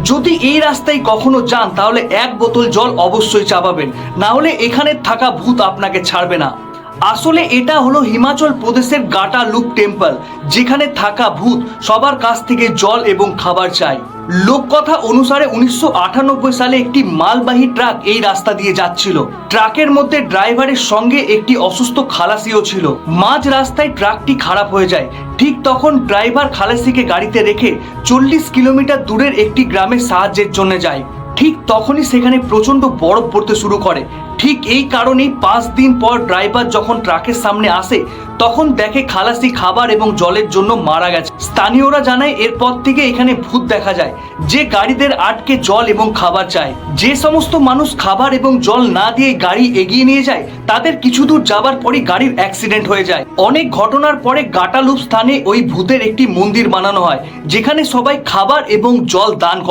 যদি এই রাস্তায় কখনো যান তাহলে এক বোতল জল অবশ্যই চাপাবেন, না হলে এখানে থাকা ভূত আপনাকে ছাড়বে না। আসলে এটা হলো হিমাচল প্রদেশের গাটা লুপ টেম্পল, যেখানে থাকা ভূত সবার কাছ থেকে জল এবং খাবার চায়। লোককথা অনুসারে 1998 সালে একটি মালবাহী ট্রাক এই রাস্তা দিয়ে যাচ্ছিল। ট্রাকের মধ্যে ড্রাইভারের সঙ্গে একটি অসুস্থ খালাসিও ছিল। মাঝ রাস্তায় ট্রাকটি খারাপ হয়ে যায়। ঠিক তখন ড্রাইভার খালাসিকে গাড়িতে রেখে 40 কিলোমিটার দূরের একটি গ্রামে সাহায্যের জন্য যায়। ঠিক তখনই সেখানে প্রচন্ড বরফ পড়তে শুরু করে। ঠিক এই কারণেই 5 দিন পর ড্রাইভার যখন ট্রাকের সামনে আসে তখন দেখে খালাসি খাবার এবং জলের জন্য মারা গেছে। স্থানীয়রা জানায় এরপর থেকে এখানে ভূত দেখা যায়, যে গাড়িদের আটকে জল এবং খাবার চায়। যে সমস্ত মানুষ খাবার এবং জল না দিয়ে গাড়ি এগিয়ে নিয়ে যায় তাদের কিছু দূর যাবার পরই গাড়ির অ্যাক্সিডেন্ট হয়ে যায়। অনেক ঘটনার পরে গাটালুপ স্থানে ওই ভূতের একটি মন্দির বানানো হয়, যেখানে সবাই খাবার এবং জল দান করে।